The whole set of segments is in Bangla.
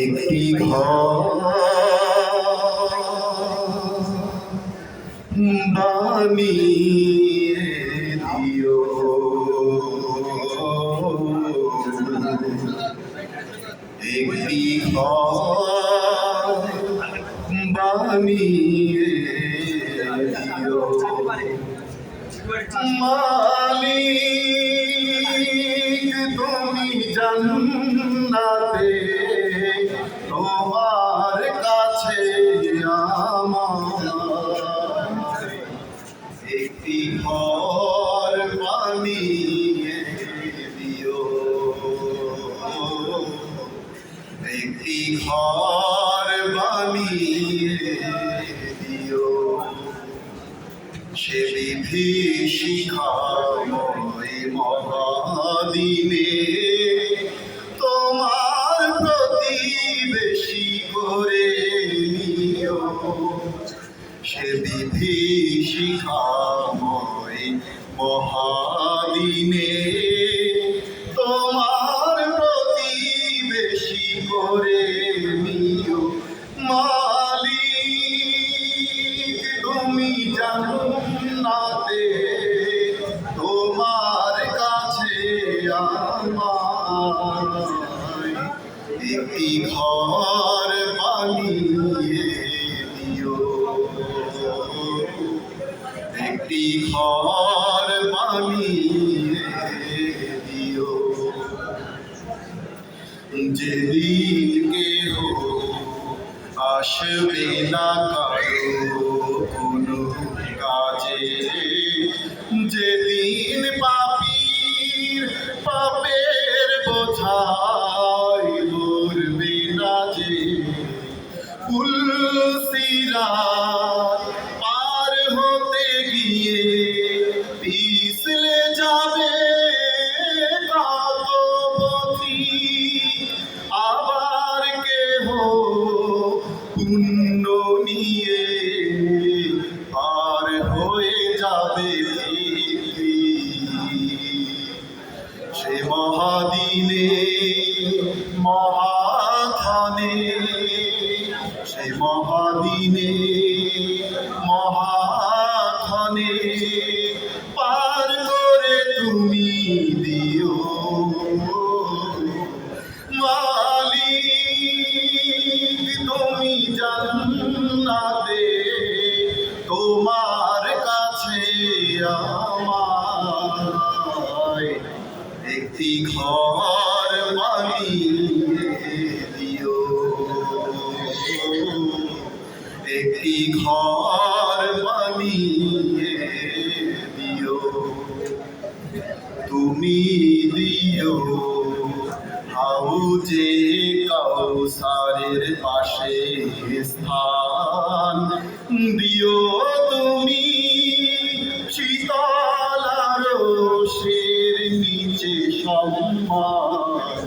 একটি ঘর বানিয়ে দিও, একটি ঘর বানিয়ে দিও মালিক, তুমি জান্নাতে তোমার কাছে আমার একটি ঘর বানিয়ে দিও, একটি ঘর বানিয়ে দিও। সে বিভীষিকাময় মহাদিনে তোমার প্রতিবেশী করে নিও, সে বিভীষিকাময় মহাদিনে তোমার প্রতিবেশী করে নিও মালিক, তুমি জান্নাতে তোমার কাছে আমায় একটি ঘর বানিয়ে দিও, একটি ঘর বানিয়ে দিও। যেদিন কেহ আসবে না কারো কোনো কাজে, যেদিন পাপীর পাপের বোঝায় মরবে না যে, পুলসিরাত পার হতে গিয়ে পিছলে যাবে কত পথি, আবার কেহ পুণ্য নিয়ে পার হয়ে যাবে সে মহাদিনে মহাক্ষণে, সে মহাদিনে মহাক্ষণে পার করে তুমি দিও মালিক, তুমি জান্নাতে তোমার কাছে আমায় একটি ঘর বানিয়ে দিও, একটি ঘর বানিয়ে দিও। তুমি দিও হাউজে কাউসারের পাশে স্থান, দিও তুমি শীতল আরশের নিচে সম্মান,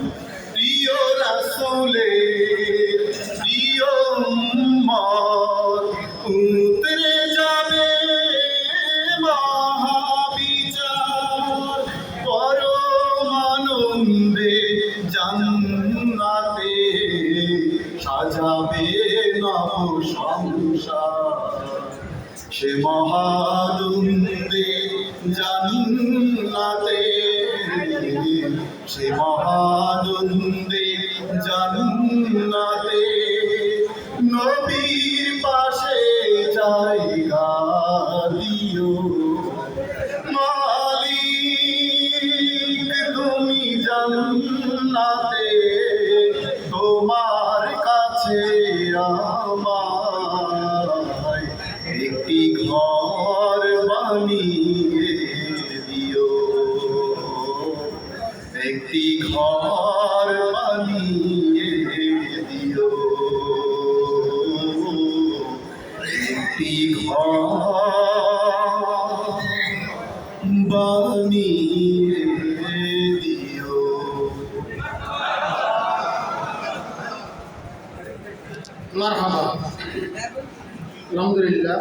প্রিয় রাসূলের প্রিয় উম্মত উতরে যাবে মহাবিচার, পরম আনন্দে জান্নাতে সাজাবে নব সংসার, সে মহানন্দে জান্নাতে, সে মহানন্দে জান্নাতে নবীর পাশে জায়গা দিও মালিক, তুমি জান্নাতে তোমার কাছে আমায় একটি ঘর একটি ঘর বানিয়ে দিও। মারহাবা। আলহামদুলিল্লাহ।